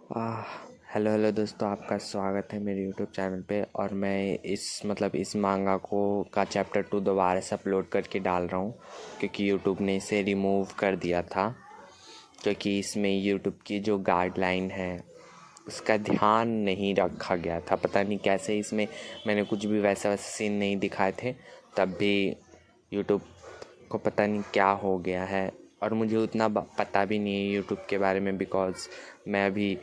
आह, hello hello दोस्तों, आपका स्वागत है मेरे यूट्यूब चैनल पे। और मैं इस मांगा को का चैप्टर 2 दोबारा से अपलोड करके डाल रहा हूँ, क्योंकि यूट्यूब ने इसे रिमूव कर दिया था। क्योंकि इसमें यूट्यूब की जो गाइडलाइन है उसका ध्यान नहीं रखा गया था। पता नहीं कैसे इसमें मैंने कुछ भी वैसा वैसा सीन नहीं दिखाए थे, तब भी यूट्यूब को पता नहीं क्या हो गया है। और मुझे उतना पता भी नहीं है यूट्यूब के बारे में, बिकॉज़ मैं अभी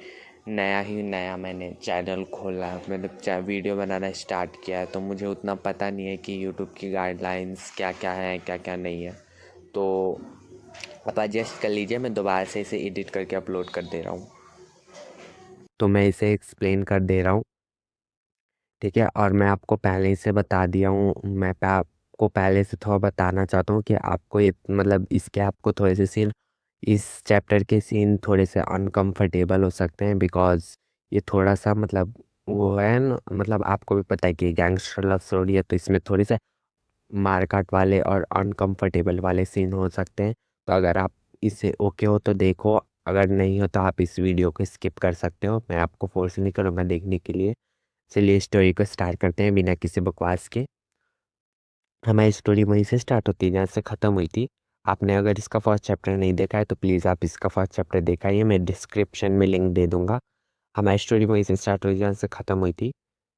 नया मैंने चैनल खोला है, मतलब वीडियो बनाना स्टार्ट किया है, तो मुझे उतना पता नहीं है कि यूट्यूब की गाइडलाइंस क्या क्या है क्या क्या नहीं है। तो आप एडजस्ट कर लीजिए, मैं दोबारा से इसे एडिट करके अपलोड कर दे रहा हूँ। तो मैं इसे एक्सप्लेन कर दे रहा हूँ, ठीक है। और मैं आपको पहले ही से बता दिया हूँ, आपको पहले से थोड़ा बताना चाहता हूँ कि आपको ये मतलब इसके आपको थोड़े से सीन, इस चैप्टर के सीन थोड़े से अनकंफर्टेबल हो सकते हैं, बिकॉज ये थोड़ा सा मतलब वो है ना, मतलब आपको भी पता है कि गैंगस्टर लव स्टोरी है, तो इसमें थोड़े से मारकाट वाले और अनकंफर्टेबल वाले सीन हो सकते हैं। तो अगर आप इससे ओके हो तो देखो, अगर नहीं हो तो आप इस वीडियो को स्किप कर सकते हो। मैं आपको फोर्स नहीं करूँगा देखने के लिए। चलिए स्टोरी को स्टार्ट करते हैं बिना किसी बकवास के। हमारी स्टोरी वहीं से स्टार्ट होती है जहाँ से ख़त्म हुई थी। आपने अगर इसका फर्स्ट चैप्टर नहीं देखा है तो प्लीज़ आप इसका फर्स्ट चैप्टर दिखाइए, मैं डिस्क्रिप्शन में लिंक दे दूँगा। हमारी स्टोरी वहीं से स्टार्ट हुई जहाँ से ख़त्म हुई थी।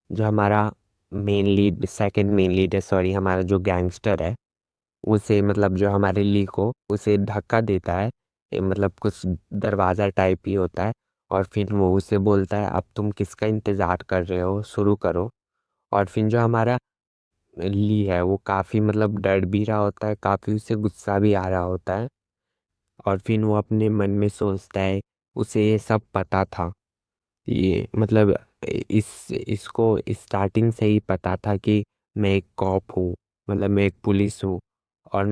जो हमारा सेकंड मेन लीड है, सॉरी, हमारा जो गैंगस्टर है, उसे मतलब जो हमारे ली को उसे धक्का देता है। मतलब कुछ दरवाज़ा टाइप ही होता है। और फिर वो उसे बोलता है अब तुम किसका इंतज़ार कर रहे हो, शुरू करो। और फिर जो हमारा ली है वो काफ़ी मतलब डर भी रहा होता है, काफ़ी उसे गुस्सा भी आ रहा होता है। और फिर वो अपने मन में सोचता है, उसे ये सब पता था, ये मतलब इसको स्टार्टिंग से ही पता था कि मैं एक कॉप हूँ, मतलब मैं एक पुलिस हूँ। और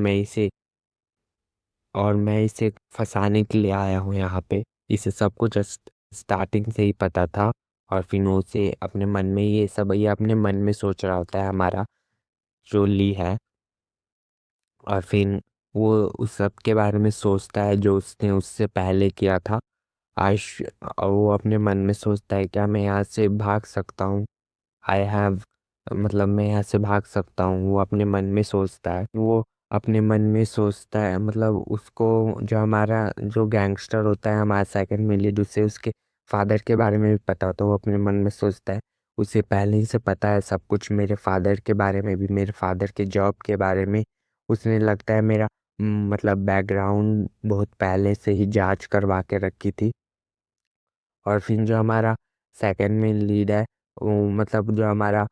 मैं इसे फंसाने के लिए आया हूँ यहाँ पे। इसे सब कुछ स्टार्टिंग से ही पता था। और फिर वो उसे अपने मन में ये अपने मन में सोच रहा होता है, हमारा जो ली है। और फिर वो उस सब के बारे में सोचता है जो उसने उससे पहले किया था। आश और वो अपने मन में सोचता है क्या मैं यहाँ से भाग सकता हूँ, आई हैव, मतलब मैं यहाँ से भाग सकता हूँ। वो अपने मन में सोचता है, मतलब उसको जो हमारा जो गैंगस्टर होता है, हमारा सेकंड में लीड, उसे उसके फादर के बारे में भी पता होता है। वो अपने मन में सोचता है उसे पहले ही से पता है सब कुछ, मेरे फादर के बारे में भी, मेरे फादर के जॉब के बारे में। उसने लगता है मेरा मतलब बैकग्राउंड बहुत पहले से ही जांच करवा के रखी थी। और फिर जो हमारा सेकंड में लीड है, वो मतलब जो हमारा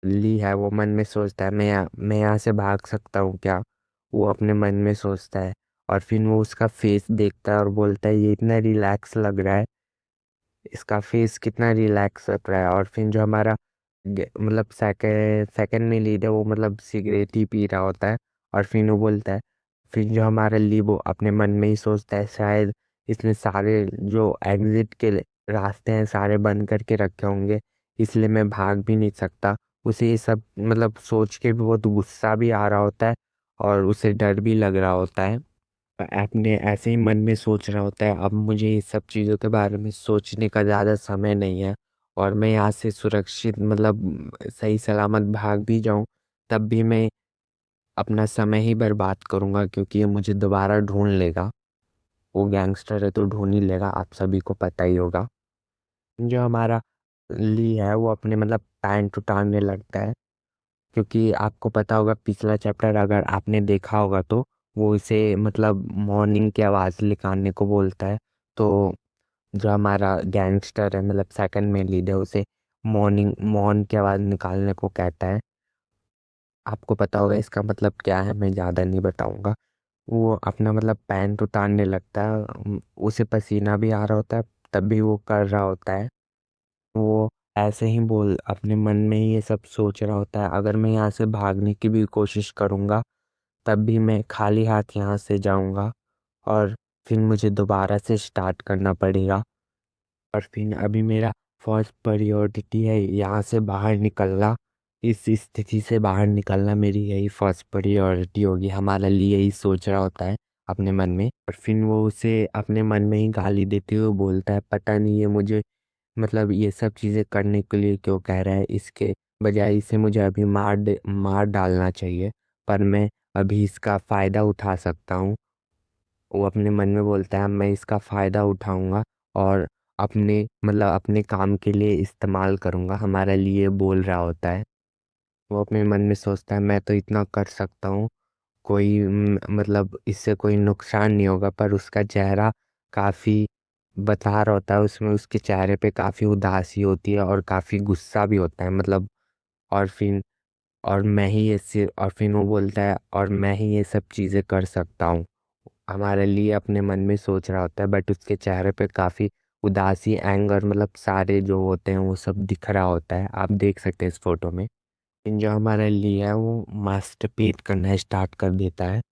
ली है, वो मन में सोचता है मैं यहाँ से भाग सकता हूँ क्या, वो अपने मन में सोचता है। और फिर वो उसका फेस देखता है और बोलता है ये इतना रिलैक्स लग रहा है, इसका फेस कितना रिलैक्स लग रहा है। और फिर जो हमारा मतलब सेकंड में लीड है, वो मतलब सिगरेट ही पी रहा होता है। और फिर वो बोलता है, फिर जो हमारा ली वो अपने मन में ही सोचता है शायद इसने सारे जो एग्जिट के रास्ते हैं सारे बंद करके रखे होंगे, इसलिए मैं भाग भी नहीं सकता। उसे ये सब मतलब सोच के भी बहुत गुस्सा भी आ रहा होता है और उसे डर भी लग रहा होता है। आपने ऐसे ही मन में सोच रहा होता है अब मुझे ये सब चीज़ों के बारे में सोचने का ज़्यादा समय नहीं है, और मैं यहाँ से सुरक्षित मतलब सही सलामत भाग भी जाऊँ तब भी मैं अपना समय ही बर्बाद करूँगा, क्योंकि ये मुझे दोबारा ढूंढ लेगा। वो गैंगस्टर है तो ढूंढ ही लेगा, आप सभी को पता ही होगा। जो हमारा ली है वो अपने मतलब पैंट उतारने लगता है, क्योंकि आपको पता होगा पिछला चैप्टर अगर आपने देखा होगा तो वो इसे मतलब मॉर्निंग की आवाज़ निकालने को बोलता है। तो जो हमारा गैंगस्टर है मतलब सेकंड में लीड है, उसे मॉर्न की आवाज़ निकालने को कहता है। आपको पता होगा इसका मतलब क्या है, मैं ज़्यादा नहीं बताऊंगा। वो अपना मतलब पैंट उतारने लगता है, उसे पसीना भी आ रहा होता है, तब भी वो कर रहा होता है। वो ऐसे ही बोल अपने मन में ही ये सब सोच रहा होता है, अगर मैं यहाँ से भागने की भी कोशिश करूँगा तब भी मैं खाली हाथ यहाँ से जाऊँगा, और फिर मुझे दोबारा से स्टार्ट करना पड़ेगा। और फिर अभी मेरा फर्स्ट प्रायोरिटी है यहाँ से बाहर निकलना, इस स्थिति से बाहर निकलना मेरी यही फर्स्ट प्रायोरिटी होगी, हमारा लिए यही सोच रहा होता है। अपने मन में, और फिर वो उसे अपने मन में ही गाली देते हुए बोलता है, पता नहीं ये मुझे मतलब ये सब चीज़ें करने के लिए क्यों कह रहा है, इसके बजाय इसे मुझे अभी मार डालना चाहिए, पर मैं अभी इसका फ़ायदा उठा सकता हूँ। वो अपने मन में बोलता है मैं इसका फ़ायदा उठाऊंगा और अपने मतलब अपने काम के लिए इस्तेमाल करूंगा, हमारे लिए बोल रहा होता है। वो अपने मन में सोचता है मैं तो इतना कर सकता हूँ, कोई मतलब इससे कोई नुकसान नहीं होगा, पर उसका चेहरा काफ़ी बता रहा होता है, उसमें उसके चेहरे पे काफ़ी उदासी होती है और काफ़ी गुस्सा भी होता है मतलब। और फिर और फिर वो बोलता है और मैं ही ये सब चीज़ें कर सकता हूँ, हमारे लिए अपने मन में सोच रहा होता है, बट उसके चेहरे पे काफ़ी उदासी, एंगर मतलब सारे जो होते हैं वो सब दिख रहा होता है, आप देख सकते हैं इस फोटो में। जो हमारा लिए है वो मास्टरपीस करना स्टार्ट कर देता है,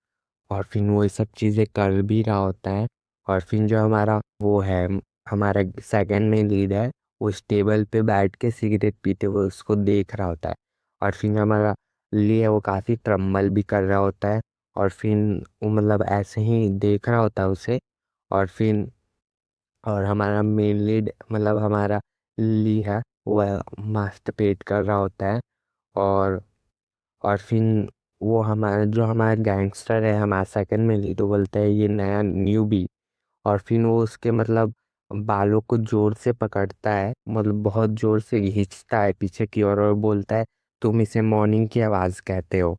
और फिर वो ये सब चीज़ें कर भी रहा होता है। और फिर जो हमारा वो है, हमारा सेकंड में लीड है, वो इस टेबल पे बैठ के सिगरेट पीते हुए उसको देख रहा होता है। और फिर हमारा लिए वो काफ़ी ट्रम्बल भी कर रहा होता है, और फिर वो मतलब ऐसे ही देख रहा होता है उसे। और फिर और हमारा मेन लीड मतलब हमारा ली है, वह मास्टरपेट कर रहा होता है। और और फिर वो हमारा जो हमारा गैंगस्टर है, हमारा सेकंड में लीड, वो बोलता है ये नया न्यूबी। और फिर वो उसके मतलब बालों को जोर से पकड़ता है, मतलब बहुत जोर से खींचता है पीछे की ओर, और बोलता है तुम इसे मॉर्निंग की आवाज़ कहते हो।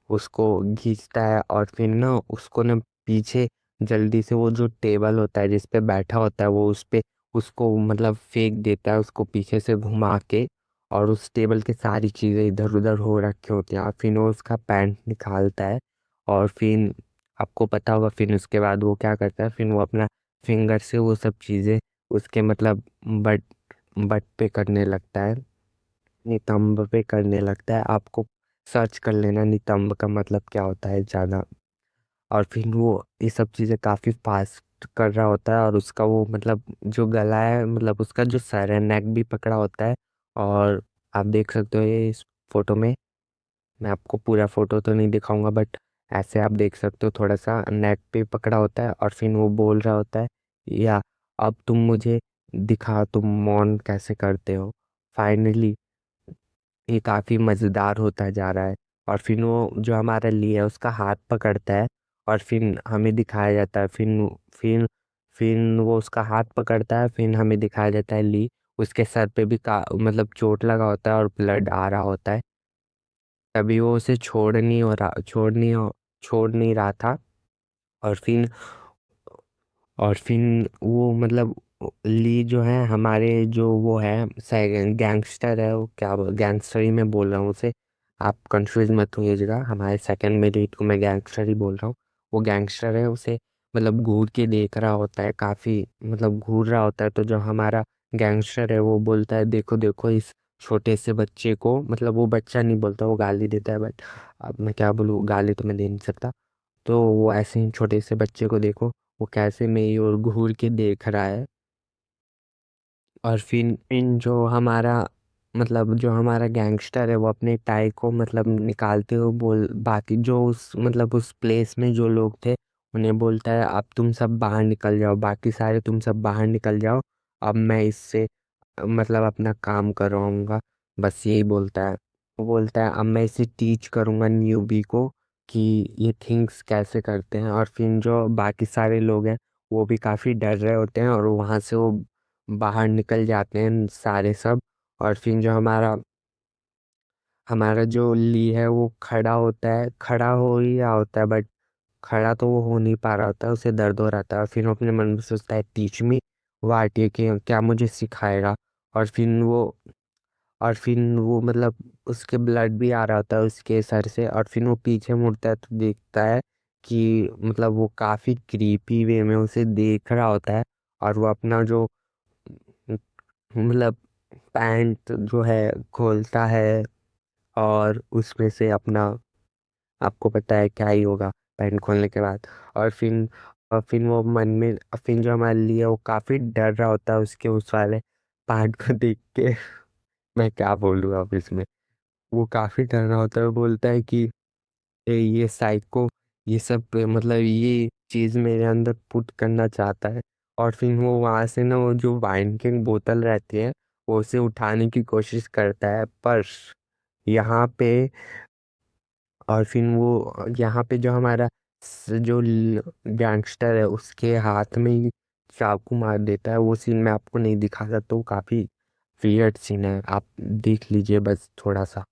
उसको खींचता है और फिर ना उसको ना पीछे जल्दी से वो जो टेबल होता है जिस पे बैठा होता है वो उस पे उसको मतलब फेंक देता है, उसको पीछे से घुमा के। और उस टेबल की सारी चीज़ें इधर उधर हो रखी होती हैं, और फिर वो उसका पैंट निकालता है। और फिर आपको पता होगा फिर उसके बाद वो क्या करता है, फिर वो अपना फिंगर से वो सब चीज़ें उसके मतलब बट बट पे करने लगता है, नितंब पे करने लगता है। आपको सर्च कर लेना नितंब का मतलब क्या होता है ज़्यादा। और फिर वो ये सब चीज़ें काफ़ी फास्ट कर रहा होता है, और उसका वो मतलब जो गला है मतलब उसका जो सर है, नेक भी पकड़ा होता है। और आप देख सकते हो ये इस फोटो में, मैं आपको पूरा फोटो तो नहीं दिखाऊंगा, बट ऐसे आप देख सकते हो थोड़ा सा नेक पे पकड़ा होता है। और फिर वो बोल रहा होता है या अब तुम मुझे दिखा तुम मौन कैसे करते हो। फाइनली ये काफी मजेदार होता जा रहा है। और फिर वो जो हमारा ली है उसका हाथ पकड़ता है, और फिर हमें दिखाया जाता है, फिर फिर वो उसका हाथ पकड़ता है, फिर हमें दिखाया जाता है ली उसके सर पे भी का मतलब चोट लगा होता है और ब्लड आ रहा होता है। तभी वो उसे छोड़ नहीं रहा था। और फिर वो मतलब ली जो है हमारे जो वो है गैंगस्टर है, वो क्या गैंगस्टर ही मैं बोल रहा हूँ उसे, आप कंफ्यूज मत होइएगा, हमारे सेकंड में लीड को मैं गैंगस्टर ही बोल रहा हूँ। वो गैंगस्टर है, उसे मतलब घूर के देख रहा होता है, काफ़ी मतलब घूर रहा होता है। तो जो हमारा गैंगस्टर है वो बोलता है देखो देखो इस छोटे से बच्चे को, मतलब वो बच्चा नहीं बोलता, वो गाली देता है, बट अब मैं क्या बोलूँ, गाली तो मैं दे नहीं सकता। तो वो ऐसे ही छोटे से बच्चे को देखो, वो कैसे मेरी ओर घूर के देख रहा है। और फिर इन जो हमारा मतलब जो हमारा गैंगस्टर है वो अपने टाई को मतलब निकालते हुए बोल बाकी जो उस मतलब उस प्लेस में जो लोग थे उन्हें बोलता है अब तुम सब बाहर निकल जाओ, बाकी सारे तुम सब बाहर निकल जाओ, अब मैं इससे मतलब अपना काम करवाऊंगा, बस यही बोलता है। वो बोलता है अब मैं इसे टीच करूंगा न्यूबी को कि ये थिंग्स कैसे करते हैं। और फिर जो बाकी सारे लोग हैं वो भी काफ़ी डर रहे होते हैं, और वहाँ से वो बाहर निकल जाते हैं सारे सब। और फिर जो हमारा हमारा जो ली है वो खड़ा होता है, खड़ा हो ही रहा होता है, बट खड़ा तो वो हो नहीं पा रहा होता है, उसे दर्द हो रहा था। और फिर वो अपने मन में सोचता है टीच मी वाट, ये कि क्या मुझे सिखाएगा। और फिर वो मतलब उसके ब्लड भी आ रहा होता है उसके सर से। और फिर वो पीछे मुड़ता है तो देखता है कि मतलब वो काफ़ी क्रीपी वे में उसे देख रहा होता है। और वो अपना जो मतलब पैंट जो है खोलता है, और उसमें से अपना आपको पता है क्या ही होगा पैंट खोलने के बाद। और फिर वो मन में फिर जो हमारे लिए वो काफ़ी डर रहा होता है उसके उस वाले पार्ट को देख के। मैं क्या बोलूँ अब इसमें, वो काफ़ी डर रहा होता है, वो बोलता है कि ये साइको ये सब मतलब ये चीज मेरे अंदर पुट करना चाहता है। और फिर वो वहां से ना वो जो वाइन की बोतल रहती है वो उसे उठाने की कोशिश करता है, पर यहाँ पे और फिर वो यहाँ पे जो हमारा जो गैंगस्टर है उसके हाथ में ही चाकू मार देता है। वो सीन मैं आपको नहीं दिखा सकता, तो काफी वियर्ड सीन है, आप देख लीजिए बस थोड़ा सा।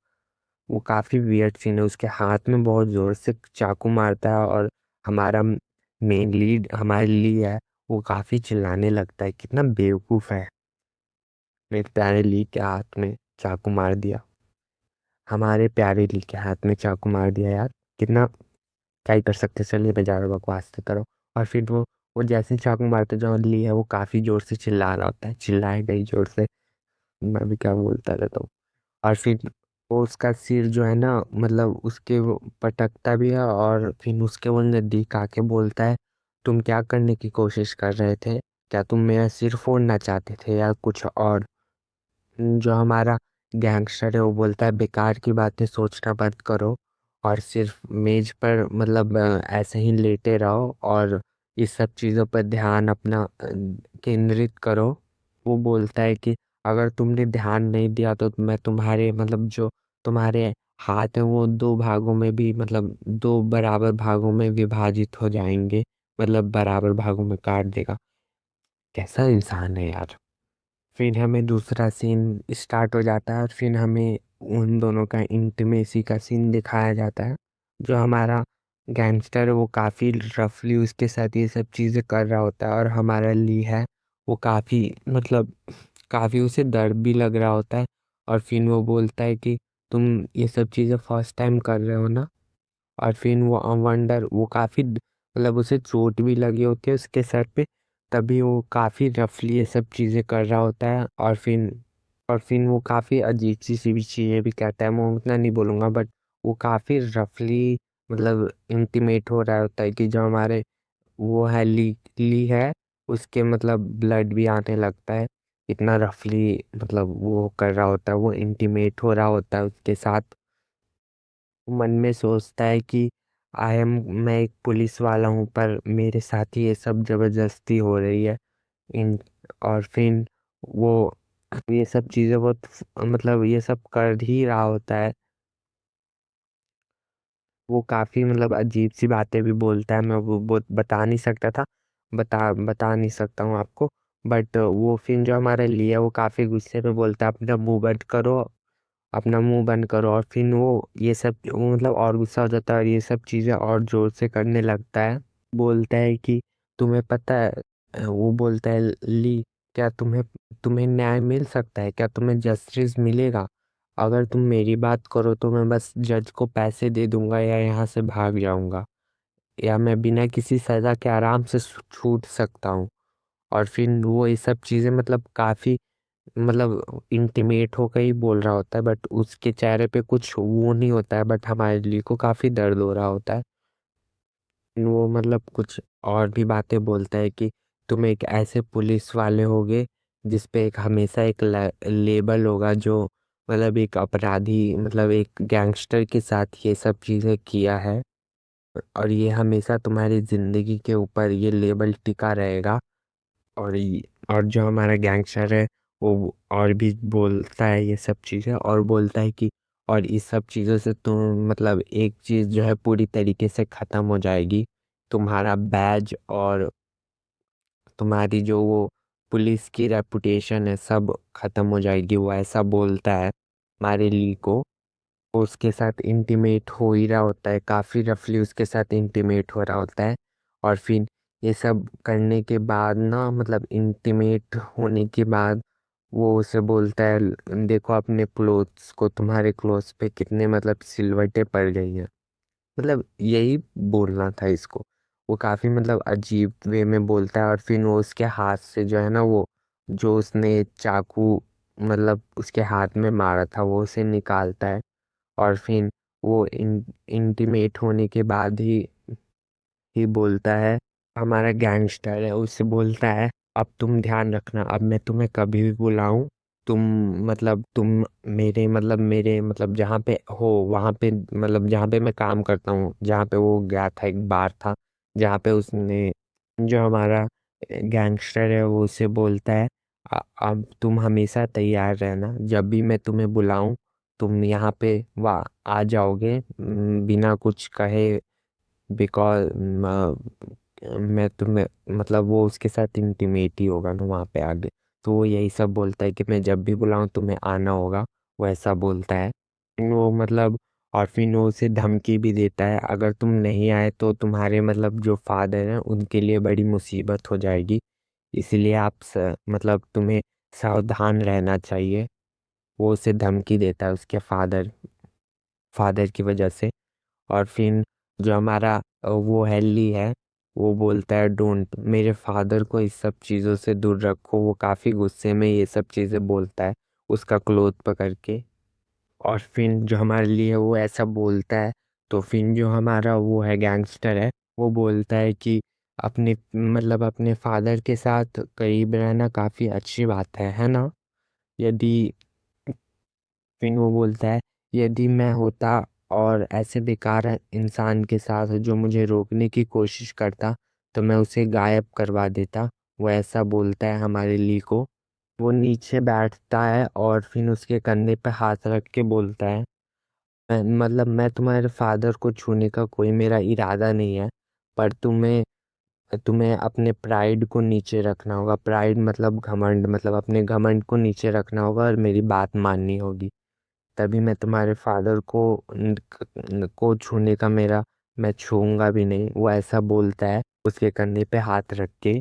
वो काफी वियर्ड सीन है, उसके हाथ में बहुत जोर से चाकू मारता है और हमारा मेन लीड हमारे लिए है, वो काफी चिल्लाने लगता है, कितना बेवकूफ है, मेरे प्यारे ली के हाथ में चाकू मार दिया, हमारे प्यारे ली के हाथ में चाकू मार दिया यार, कितना क्या ही कर सकते, चलिए मैं जा रहा हूँ, बकवास तो करो। और फिर वो जैसे ही चाकू मारते जो ली है वो काफी जोर से चिल्ला रहा होता है, चिल्लाए गई जोर से, मैं भी क्या बोलता रहता हूँ। और फिर वो उसका सिर जो है ना मतलब उसके वो पटकता भी है, और फिर उसके वो नजदीक आके बोलता है, तुम क्या करने की कोशिश कर रहे थे, क्या तुम मेरा सिर फोड़ना चाहते थे या कुछ और। जो हमारा गैंगस्टर है वो बोलता है, बेकार की बातें सोचना बंद करो और सिर्फ मेज पर मतलब ऐसे ही लेटे रहो और इस सब चीज़ों पर ध्यान अपना केंद्रित करो। वो बोलता है कि अगर तुमने ध्यान नहीं दिया तो मैं तुम्हारे मतलब जो तुम्हारे हाथ है वो दो भागों में भी मतलब दो बराबर भागों में विभाजित हो जाएंगे, मतलब बराबर भागों में काट देगा। कैसा इंसान है यार। फिर हमें दूसरा सीन स्टार्ट हो जाता है और फिर हमें उन दोनों का इंटीमेसी का सीन दिखाया जाता है। जो हमारा गैंगस्टर है वो काफ़ी रफली उसके साथ ये सब चीज़ें कर रहा होता है, और हमारा ली है वो काफ़ी मतलब काफ़ी उसे डर भी लग रहा होता है। और फिर वो बोलता है कि तुम ये सब चीज़ें फर्स्ट टाइम कर रहे हो ना। और फिर वो वंडर वो काफी मतलब उसे चोट भी लगी होती है उसके सर पे, तभी वो काफी रफली ये सब चीजें कर रहा होता है। और फिर वो काफी अजीब सी भी चीजें भी कहता है, मैं उतना नहीं बोलूंगा, बट वो काफी रफली मतलब इंटीमेट हो रहा होता है कि जो हमारे वो है ली है उसके मतलब ब्लड भी आने लगता है, इतना रफली मतलब वो कर रहा होता है, वो इंटीमेट हो रहा होता है उसके साथ। मन में सोचता है कि मैं एक पुलिस वाला हूँ पर मेरे साथ ही ये सब जबरदस्ती हो रही है इन। और फिर वो ये सब चीजें बहुत मतलब ये सब कर ही रहा होता है। वो काफी मतलब अजीब सी बातें भी बोलता है, मैं वो बता नहीं सकता था, बता नहीं सकता हूँ आपको। बट वो फिर जो हमारे लिए वो काफी गुस्से में बोलता है, अपना मुंह बंद करो, अपना मुंह बंद करो। और फिर वो ये सब वो मतलब और गुस्सा हो जाता है और ये सब चीजें और जोर से करने लगता है। बोलता है कि तुम्हें पता है, वो बोलता है ली, क्या तुम्हें न्याय मिल सकता है, क्या तुम्हें जस्टिस मिलेगा। अगर तुम मेरी बात करो तो मैं बस जज को पैसे दे दूंगा या यहाँ से भाग जाऊंगा, या मैं बिना किसी सजा के आराम से छूट सकता हूँ। और फिर वो ये सब चीजें मतलब काफी मतलब इंटीमेट होकर ही बोल रहा होता है, बट उसके चेहरे पे कुछ वो नहीं होता है, बट हमारे लिए को काफी दर्द हो रहा होता है। वो मतलब कुछ और भी बातें बोलता है कि तुम एक ऐसे पुलिस वाले होगे जिस पे एक हमेशा एक लेबल होगा, जो मतलब एक अपराधी मतलब एक गैंगस्टर के साथ ये सब चीजें किया है, और ये हमेशा तुम्हारी जिंदगी के ऊपर ये लेबल टिका रहेगा। और जो हमारा गैंगस्टर है वो और भी बोलता है ये सब चीज़ें, और बोलता है कि और इस सब चीज़ों से तुम मतलब एक चीज़ जो है पूरी तरीके से ख़त्म हो जाएगी, तुम्हारा बैज और तुम्हारी जो वो पुलिस की रेपुटेशन है सब ख़त्म हो जाएगी, वो ऐसा बोलता है हमारे ली को। वो उसके साथ इंटीमेट हो ही रहा होता है, काफ़ी रफली उसके साथ इंटीमेट हो रहा होता है। और फिर ये सब करने के बाद ना मतलब इंटीमेट होने के बाद वो उसे बोलता है, देखो अपने क्लोथ्स को, तुम्हारे क्लोथ्स पे कितने मतलब सिलवटें पड़ गई हैं, मतलब यही बोलना था इसको। वो काफी मतलब अजीब वे में बोलता है, और फिर वो उसके हाथ से जो है ना वो जो उसने चाकू मतलब उसके हाथ में मारा था वो उसे निकालता है। और फिर वो इंटीमेट होने के बाद ही बोलता है, हमारा गैंगस्टर है उससे बोलता है, अब तुम ध्यान रखना, अब मैं तुम्हें कभी भी बुलाऊं, तुम तुम मेरे मतलब जहाँ पे हो वहाँ पे मतलब जहाँ पे मैं काम करता हूँ, जहाँ पे वो गया था एक बार था, जहाँ पे उसने जो हमारा गैंगस्टर है वो उसे बोलता है, अब तुम हमेशा तैयार रहना, जब भी मैं तुम्हें बुलाऊं तुम यहाँ पे वाह आ जाओगे, बिना कुछ कहे, बिकॉज मैं तुम्हें मतलब वो उसके साथ इंटीमेट ही होगा ना वहाँ पे आगे। तो वो यही सब बोलता है कि मैं जब भी बुलाऊं तुम्हें आना होगा, वो ऐसा बोलता है। वो मतलब और फिर वो उसे धमकी भी देता है, अगर तुम नहीं आए तो तुम्हारे मतलब जो फादर हैं उनके लिए बड़ी मुसीबत हो जाएगी, इसलिए मतलब तुम्हें सावधान रहना चाहिए। वो उसे धमकी देता है उसके फादर की वजह से। और फिर जो हमारा वो हेली है, वो बोलता है डोंट, मेरे फादर को इस सब चीज़ों से दूर रखो, वो काफ़ी गुस्से में ये सब चीज़ें बोलता है उसका क्लोथ पकड़ के। और फिर जो हमारे लिए वो ऐसा बोलता है, तो फिर जो हमारा वो है गैंगस्टर है, वो बोलता है कि अपने मतलब अपने फादर के साथ करीब रहना काफ़ी अच्छी बात है ना। यदि फिर वो बोलता है, यदि मैं होता और ऐसे बेकार इंसान के साथ जो मुझे रोकने की कोशिश करता तो मैं उसे गायब करवा देता। वो ऐसा बोलता है हमारे ली को। वो नीचे बैठता है और फिर उसके कंधे पे हाथ रख के बोलता है, मतलब मैं तुम्हारे फादर को छूने का कोई मेरा इरादा नहीं है, पर तुम्हें तुम्हें अपने प्राइड को नीचे रखना होगा। प्राइड मतलब घमंड, मतलब अपने घमंड को नीचे रखना होगा और मेरी बात माननी होगी, तभी मैं तुम्हारे फादर को छूने का मेरा मैं छूऊंगा भी नहीं। वो ऐसा बोलता है उसके कंधे पे हाथ रख के।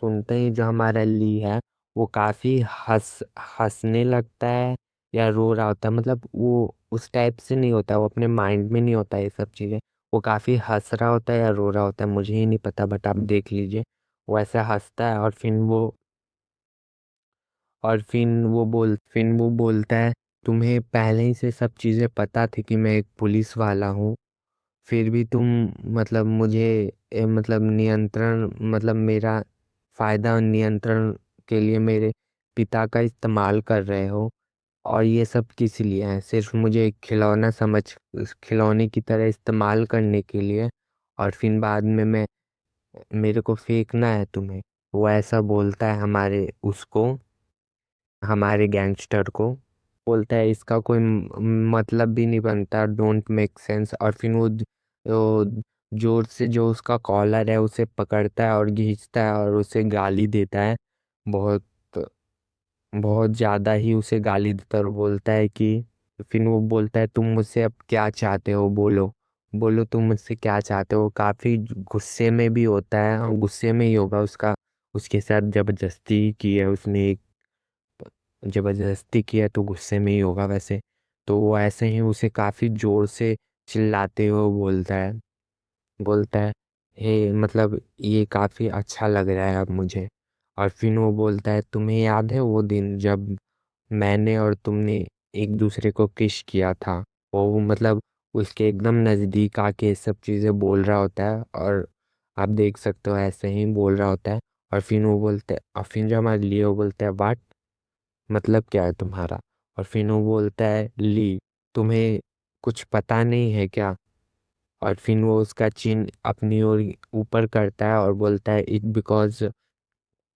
सुनते ही जो हमारा ली है वो काफी हंसने लगता है या रो रहा होता है, मतलब वो उस टाइप से नहीं होता, वो अपने माइंड में नहीं होता ये सब चीजें। वो काफी हंस रहा होता है या रो रहा होता है, मुझे ही नहीं पता, बट आप देख लीजिए। वो ऐसा हंसता है और फिर वो बोलता है, तुम्हें पहले ही से सब चीज़ें पता थी कि मैं एक पुलिस वाला हूँ, फिर भी तुम मतलब मुझे मतलब नियंत्रण, मतलब मेरा फायदा और नियंत्रण के लिए मेरे पिता का इस्तेमाल कर रहे हो। और ये सब किस लिए है, सिर्फ मुझे एक खिलौने की तरह इस्तेमाल करने के लिए, और फिर बाद में मेरे को फेंकना है तुम्हें। वो ऐसा बोलता है हमारे गैंगस्टर को। बोलता है इसका कोई मतलब भी नहीं बनता, डोंट मेक सेंस। और फिर वो जोर से जो उसका कॉलर है उसे पकड़ता है और खींचता है और उसे गाली देता है। बहुत बहुत ज़्यादा ही उसे गाली देता है और बोलता है कि फिर वो बोलता है तुम मुझसे अब क्या चाहते हो, बोलो बोलो तुम मुझसे क्या चाहते हो। काफ़ी गुस्से में भी होता है और गुस्से में ही होगा, उसके साथ जबरदस्ती की है उसने, जबरदस्ती किया तो गुस्से में ही होगा वैसे। तो वो ऐसे ही उसे काफी जोर से चिल्लाते हुए बोलता है हे मतलब ये काफी अच्छा लग रहा है अब मुझे। और फिर वो बोलता है तुम्हें याद है वो दिन जब मैंने और तुमने एक दूसरे को किस किया था। वो मतलब उसके एकदम नजदीक आके ये सब चीजें बोल रहा होता है, और आप देख सकते हो ऐसे ही बोल रहा होता है। और फिर जो हमारे लिए वो बोलता है वाट, मतलब क्या है तुम्हारा। और फिर वो बोलता है ली, तुम्हें कुछ पता नहीं है क्या। और फिर वो उसका चिन अपनी ओर ऊपर करता है और बोलता है इट बिकॉज,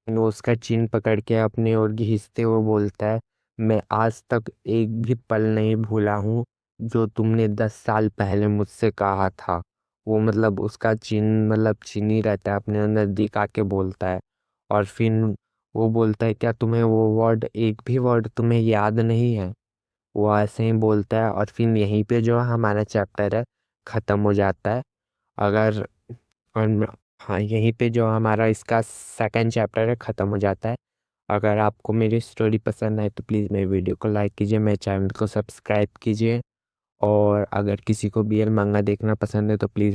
वो उसका चिन पकड़ के अपनी ओर खींचते हुए बोलता है मैं आज तक एक भी पल नहीं भूला हूँ जो तुमने 10 साल पहले मुझसे कहा था। वो मतलब उसका चिन मतलब चिन ही रहता है, अपने नजदीक आके बोलता है। और फिर वो बोलता है क्या तुम्हें वो वर्ड, एक भी वर्ड तुम्हें याद नहीं है। वो ऐसे ही बोलता है और फिर यहीं पे जो हमारा चैप्टर है खत्म हो जाता है। अगर और हाँ, यहीं पे जो हमारा इसका सेकंड चैप्टर है ख़त्म हो जाता है। अगर आपको मेरी स्टोरी पसंद आए तो प्लीज़ मेरे वीडियो को लाइक कीजिए, मेरे चैनल को सब्सक्राइब कीजिए। और अगर किसी को BL मांगा देखना पसंद है तो प्लीज़